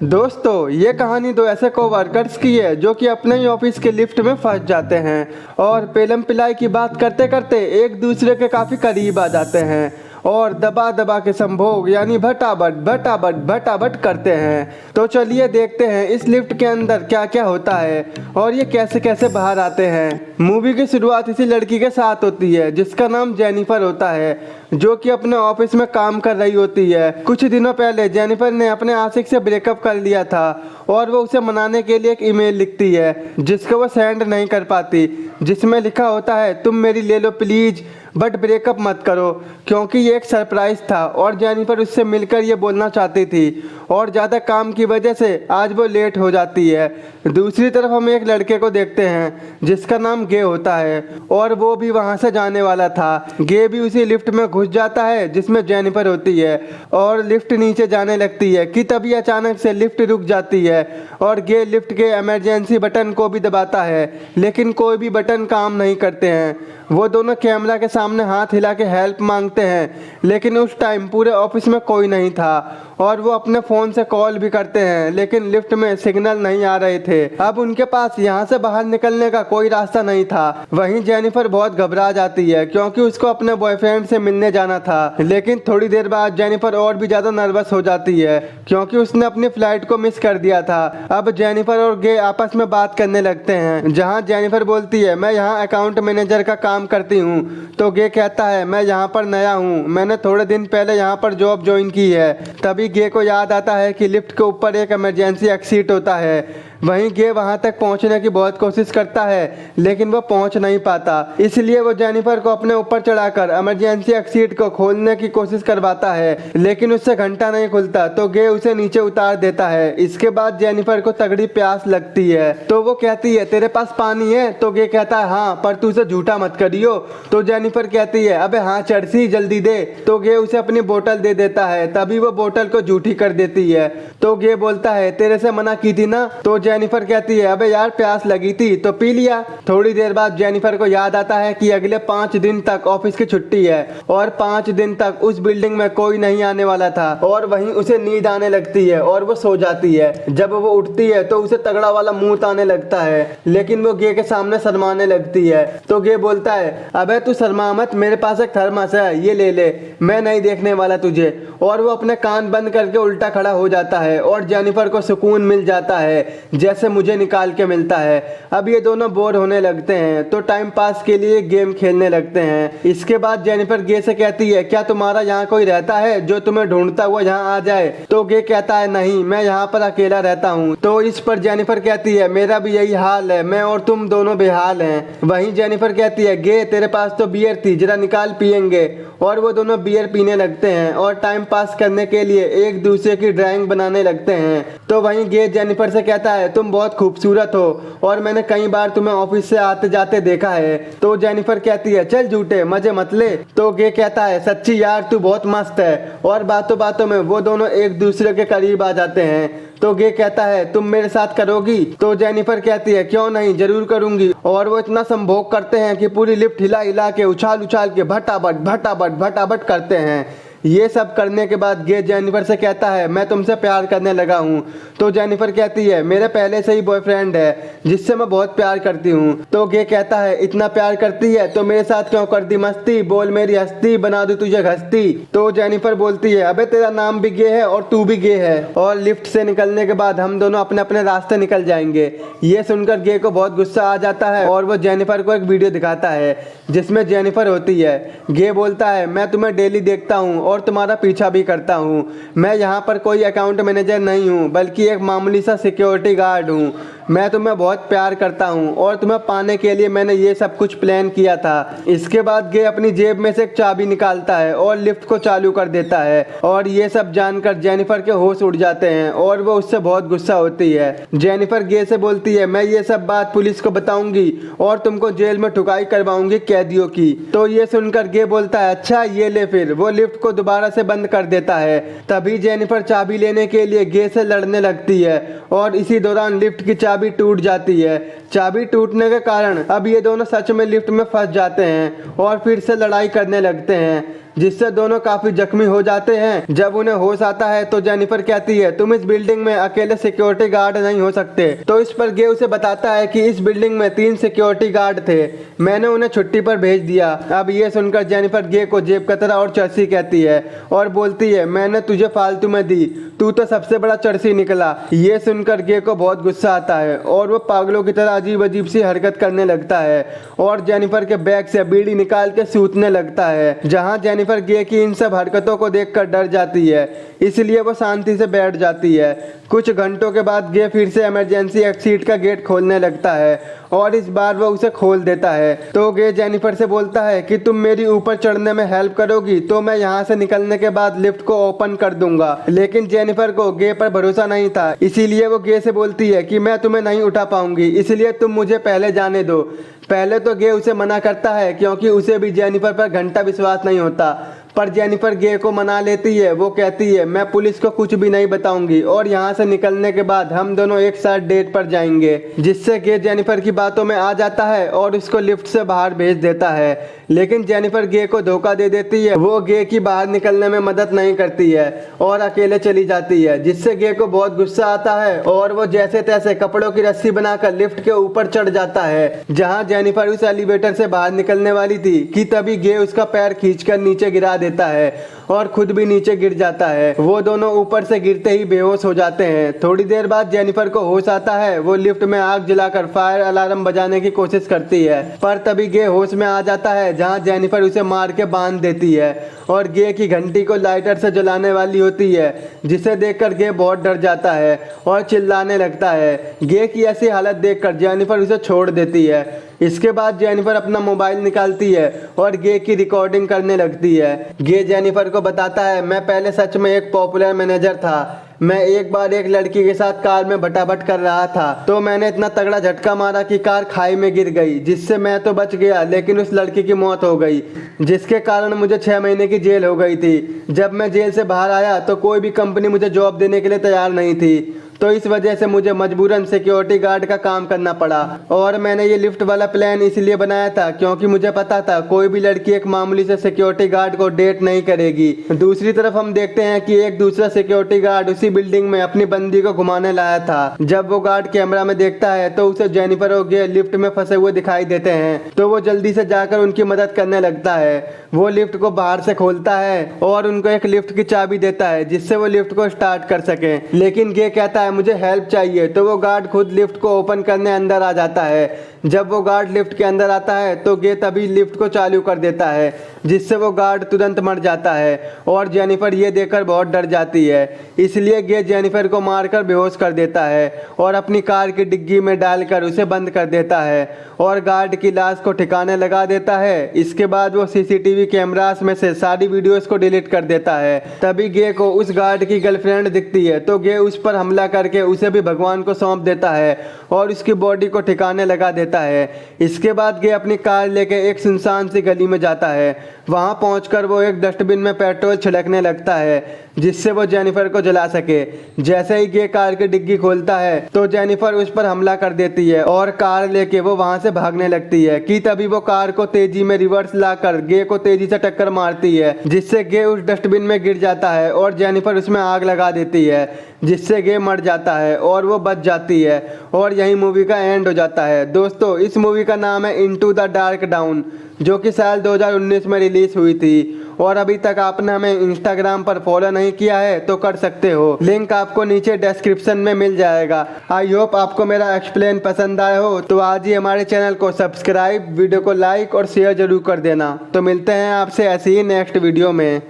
दोस्तों, ये कहानी दो ऐसे कोवर्कर्स की है जो कि अपने ही ऑफिस के लिफ्ट में फंस जाते हैं और पेलम पिलाई की बात करते करते एक दूसरे के काफ़ी करीब आ जाते हैं और दबा दबा के संभोग यानी भटाबट भटाबट भटाबट करते हैं। तो चलिए देखते हैं इस लिफ्ट के अंदर क्या क्या होता है और ये कैसे कैसे बाहर आते हैं। मूवी की शुरुआत इसी लड़की के साथ होती है जिसका नाम जेनिफर होता है, जो कि अपने ऑफिस में काम कर रही होती है। कुछ दिनों पहले जेनिफर ने अपने आशिक से ब्रेकअप कर लिया था और वो उसे मनाने के लिए एक ईमेल लिखती है जिसको वो सेंड नहीं कर पाती, जिसमें लिखा होता है तुम मेरी ले लो प्लीज बट ब्रेकअप मत करो, क्योंकि ये एक सरप्राइज था और जेनिफर उससे मिलकर ये बोलना चाहती थी और ज़्यादा काम की वजह से आज वो लेट हो जाती है। दूसरी तरफ हम एक लड़के को देखते हैं जिसका नाम गे होता है और वो भी वहाँ से जाने वाला था। गे भी उसी लिफ्ट में घुस जाता है जिसमें जेनिफर होती है और लिफ्ट नीचे जाने लगती है कि तभी अचानक से लिफ्ट रुक जाती है और गे लिफ्ट के इमरजेंसी बटन को भी दबाता है, लेकिन कोई भी बटन काम नहीं करते हैं। वो दोनों कैमरा के सामने हाथ हिला के हेल्प मांगते हैं, लेकिन उस टाइम पूरे ऑफिस में कोई नहीं था और वो अपने फ़ोन से कॉल भी करते हैं, लेकिन लिफ्ट में सिग्नल नहीं आ रहे थे। अब उनके पास यहाँ से बाहर निकलने का कोई रास्ता नहीं था। वहीं जेनिफर बहुत घबरा जाती है क्योंकि उसको अपने बॉयफ्रेंड से मिलने जाना था, लेकिन थोड़ी देर बाद जेनिफर और भी ज़्यादा नर्वस हो जाती है क्योंकि उसने अपनी फ्लाइट को मिस कर दिया था। अब जेनिफर और गे आपस में बात करने लगते हैं, जहाँ जेनिफर बोलती है मैं यहाँ अकाउंट मैनेजर का काम करती हूँ, तो गे कहता है मैं यहाँ पर नया हूँ, मैंने थोड़े दिन पहले यहाँ पर जॉब ज्वाइन की है। तभी गे को याद आता है कि लिफ्ट के ऊपर एक इमरजेंसी एग्जिट होता है। वहीं गे वहां तक पहुंचने की बहुत कोशिश करता है लेकिन वो पहुंच नहीं पाता, इसलिए वो जेनिफर को अपने ऊपर चढ़ाकर इमरजेंसी एग्जिट को खोलने की कोशिश करवाता है, लेकिन उससे घंटा नहीं खुलता तो गे उसे नीचे उतार देता है। इसके बाद जेनिफर को तगड़ी प्यास लगती है तो वो कहती है तेरे पास पानी है, तो गे कहता है हाँ, पर तू उसे झूठा मत करियो। तो जेनिफर कहती है अबे हाँ चर्सी जल्दी दे, तो गे उसे अपनी बोतल दे देता है। तभी वो बोतल को झूठी कर देती है तो गे बोलता है तेरे से मना की थी ना, तो जेनिफर कहती है अबे यार प्यास लगी थी तो पी लिया। थोड़ी देर बाद जेनिफर को याद आता है कि अगले 5 दिन तक ऑफिस की छुट्टी है और 5 दिन तक उस बिल्डिंग में कोई नहीं आने वाला था और वहीं उसे नींद आने लगती है और वो सो जाती है। जब वो उठती है तो उसे तगड़ा वाला मुंह आने लगता है, लेकिन वो गे के सामने शर्माने लगती है। तो गे बोलता है अबे तू शर्मा मत, मेरे पास एक थर्मस है, ये ले ले, मैं नहीं देखने वाला तुझे। और वो अपने कान बंद करके उल्टा खड़ा हो जाता है और जेनिफर को सुकून मिल जाता है जैसे मुझे निकाल के मिलता है। अब ये दोनों बोर होने लगते हैं तो टाइम पास के लिए गेम खेलने लगते हैं। इसके बाद जेनिफर गे से कहती है क्या तुम्हारा यहाँ कोई रहता है जो तुम्हें ढूंढता हुआ यहाँ आ जाए, तो गे कहता है नहीं, मैं यहाँ पर अकेला रहता हूँ। तो इस पर जेनिफर कहती है मेरा भी यही हाल है, मैं और तुम दोनों बेहाल हैं। वहीं जेनिफर कहती है गे तेरे पास तो बियर थी, जरा निकाल पियेंगे। और वो दोनों बियर पीने लगते हैं और टाइम पास करने के लिए एक दूसरे की ड्राइंग बनाने लगते हैं। तो वहीं गे जेनिफर से कहता है तुम बहुत खूबसूरत हो और मैंने कई बार तुम्हें ऑफिस से आते जाते देखा है। तो जेनिफर कहती है चल झूठे मजे मत ले, तो गे कहता है सच्ची यार तू बहुत मस्त है। और बातों बातों में वो दोनों एक दूसरे के करीब आ जाते हैं। तो गे कहता है तुम मेरे साथ करोगी, तो जेनिफर कहती है क्यों नहीं, जरूर करूंगी। और वो इतना संभोग करते हैं कि पूरी लिफ्ट हिला हिला के उछाल उछाल के भटाभट भटाभट भटाभट करते हैं। ये सब करने के बाद गे जेनिफर से कहता है मैं तुमसे प्यार करने लगा हूँ। तो जेनिफर कहती है मेरे पहले से ही बॉयफ्रेंड है जिससे मैं बहुत प्यार करती हूँ। तो गे कहता है इतना प्यार करती है तो मेरे साथ क्यों कर दी मस्ती, बोल मेरी हस्ती बना दूं तुझे घसती। तो जेनिफर बोलती है अबे तेरा नाम भी गे है और तू भी गे है। और लिफ्ट से निकलने के बाद हम दोनों अपने अपने रास्ते निकल जाएंगे। ये सुनकर गे को बहुत गुस्सा आ जाता है और वो जेनिफर को एक वीडियो दिखाता है जिसमें जेनिफर होती है। गे बोलता है मैं तुम्हें डेली देखता हूँ और तुम्हारा पीछा भी करता हूँ, मैं यहाँ पर कोई अकाउंट मैनेजर नहीं हूँ बल्कि एक मामूली सा सिक्योरिटी गार्ड हूँ। मैं तुम्हें बहुत प्यार करता हूँ और तुम्हें पाने के लिए मैंने ये सब कुछ प्लान किया था। इसके बाद गे अपनी जेब में से एक चाबी निकालता है और लिफ्ट को चालू कर देता है और ये सब जानकर जेनिफर के होश उड़ जाते हैं और वो उससे बहुत गुस्सा होती है। जेनिफर गे से बोलती है मैं ये सब बात पुलिस को बताऊंगी और तुमको जेल में ठुकाई करवाऊंगी कैदियों की। तो ये सुनकर गे बोलता है अच्छा ये ले, फिर वो लिफ्ट को दोबारा से बंद कर देता है। तभी जेनिफर चाबी लेने के लिए गे से लड़ने लगती है और इसी दौरान लिफ्ट की चाबी टूट जाती है। चाबी टूटने के कारण अब ये दोनों सच में लिफ्ट में फंस जाते हैं और फिर से लड़ाई करने लगते हैं। जिससे दोनों काफी जख्मी हो जाते हैं। जब उन्हें होश आता है तो जेनिफर कहती है तुम इस बिल्डिंग में अकेले सिक्योरिटी गार्ड नहीं हो सकते। तो इस पर गे उसे बताता है कि इस बिल्डिंग में 3 सिक्योरिटी गार्ड थे, मैंने उन्हें छुट्टी पर भेज दिया। अब ये सुनकर जेनिफर गे को जेब कतरा और चर्सी कहती है और बोलती है मैंने तुझे फालतू में दी, तू तो सबसे बड़ा चर्सी निकला। ये सुनकर गे को बहुत गुस्सा आता है और वो पागलों की तरह अजीब अजीब सी हरकत करने लगता है और जेनिफर के बैग से बीड़ी निकाल के सूतने लगता है। जहाँ जेनिफर गे की इन सब हरकतों को देखकर डर जाती है, इसलिए वो शांति से बैठ जाती है। कुछ घंटों के बाद गे फिर से इमरजेंसी एग्जिट का गेट खोलने लगता है और इस बार वो उसे खोल देता है। तो गे जेनिफर से बोलता है कि तुम मेरी ऊपर चढ़ने में हेल्प करोगी तो मैं यहाँ से निकलने के बाद लिफ्ट को ओपन कर दूंगा। लेकिन जेनिफर को गे पर भरोसा नहीं था, इसीलिए वो गे से बोलती है कि मैं तुम्हें नहीं उठा पाऊंगी, इसलिए तुम मुझे पहले जाने दो। पहले तो गे उसे मना करता है क्योंकि उसे भी जेनिफर पर घंटा विश्वास नहीं होता, पर जेनिफर गे को मना लेती है। वो कहती है मैं पुलिस को कुछ भी नहीं बताऊंगी और यहाँ से निकलने के बाद हम दोनों एक साथ डेट पर जाएंगे। जिससे गे जेनिफर की बातों में आ जाता है और उसको लिफ्ट से बाहर भेज देता है। लेकिन जेनिफर गे को धोखा दे देती है, वो गे की बाहर निकलने में मदद नहीं करती है और अकेले चली जाती है। जिससे गे को बहुत गुस्सा आता है और वो जैसे तैसे कपड़ों की रस्सी बनाकर लिफ्ट के ऊपर चढ़ जाता है। जहाँ जेनिफर उस एलिवेटर से बाहर निकलने वाली थी कि तभी गे उसका पैर खींचकर नीचे गिरा देता है और खुद भी नीचे गिर जाता है। वो दोनों ऊपर से गिरते ही बेहोश हो जाते हैं। थोड़ी देर बाद जेनिफर को होश आता है, वो लिफ्ट में आग जलाकर फायर अलार्म बजाने की कोशिश करती है, पर तभी गे होश में आ जाता है जहां जेनिफर उसे मार के बांध देती है और गे की घंटी को लाइटर से जलाने वाली होती है, जिसे देखकर गे बहुत डर जाता है और चिल्लाने लगता है। गे की ऐसी हालत देखकर जेनिफर उसे छोड़ देती है। इसके बाद जेनिफर अपना मोबाइल निकालती है और गे की रिकॉर्डिंग करने लगती है। गे जेनिफर को बताता है मैं पहले सच में एक पॉपुलर मैनेजर था। मैं एक बार एक लड़की के साथ कार में भटाभट कर रहा था तो मैंने इतना तगड़ा झटका मारा कि कार खाई में गिर गई, जिससे मैं तो बच गया लेकिन उस लड़की की मौत हो गई, जिसके कारण मुझे 6 महीने की जेल हो गई थी। जब मैं जेल से बाहर आया तो कोई भी कंपनी मुझे जॉब देने के लिए तैयार नहीं थी, तो इस वजह से मुझे मजबूरन सिक्योरिटी गार्ड का काम करना पड़ा। और मैंने ये लिफ्ट वाला प्लान इसलिए बनाया था क्योंकि मुझे पता था कोई भी लड़की एक मामूली से सिक्योरिटी गार्ड को डेट नहीं करेगी। दूसरी तरफ हम देखते हैं कि एक दूसरा सिक्योरिटी गार्ड उसी बिल्डिंग में अपनी बंदी को घुमाने लाया था। जब वो गार्ड कैमरा में देखता है तो उसे जेनिफर और गे लिफ्ट में फंसे हुए दिखाई देते हैं, तो वो जल्दी से जाकर उनकी मदद करने लगता है। वो लिफ्ट को बाहर से खोलता है और उनको एक लिफ्ट की चाबी देता है जिससे वो लिफ्ट को स्टार्ट कर सके। लेकिन गे कहता है मुझे हेल्प चाहिए, तो वो गार्ड खुद लिफ्ट को ओपन करने अंदर आ जाता है। जब वो गार्ड लिफ्ट के अंदर आता है तो गे तभी लिफ्ट को चालू कर देता है, जिससे वो गार्ड तुरंत मर जाता है और जेनिफर ये देखकर बहुत डर जाती है। इसलिए गे जेनिफर को मारकर बेहोश कर देता है और अपनी कार की डिग्गी में डालकर उसे बंद कर देता है और गार्ड की लाश को ठिकाने लगा देता है। इसके बाद वो सीसीटीवी कैमरास में से सारी वीडियोस को डिलीट कर देता है। तभी गे को उस गार्ड की गर्लफ्रेंड दिखती है, तो गे उस पर हमला करके उसे भी भगवान को सौंप देता है और उसकी बॉडी को ठिकाने लगा देता है। इसके बाद गे अपनी कार लेके एक सुनसान सी गली में जाता है। वहां पहुंचकर वो एक डस्टबिन में पेट्रोल छिड़कने लगता है जिससे वो जेनिफर को जला सके। जैसे ही गे कार की डिग्गी खोलता है तो जेनिफर उस पर हमला कर देती है और कार लेके वो वहां से भागने लगती है कि तभी वो कार को तेजी में रिवर्स लाकर गे को तेजी से टक्कर मारती है, जिससे गे उस डस्टबिन में गिर जाता है और जेनिफर उसमें आग लगा देती है, जिससे गे मर जाता है और वो बच जाती है और यही मूवी का एंड हो जाता है। दोस्तों, इस मूवी का नाम है इनटू द डार्क डाउन, जो कि साल 2019 में रिलीज हुई थी। और अभी तक आपने हमें इंस्टाग्राम पर फॉलो नहीं किया है तो कर सकते हो, लिंक आपको नीचे डिस्क्रिप्शन में मिल जाएगा। आई होप आपको मेरा एक्सप्लेन पसंद आया हो, तो आज ही हमारे चैनल को सब्सक्राइब, वीडियो को लाइक और शेयर जरूर कर देना। तो मिलते हैं आपसे ऐसे ही नेक्स्ट वीडियो में।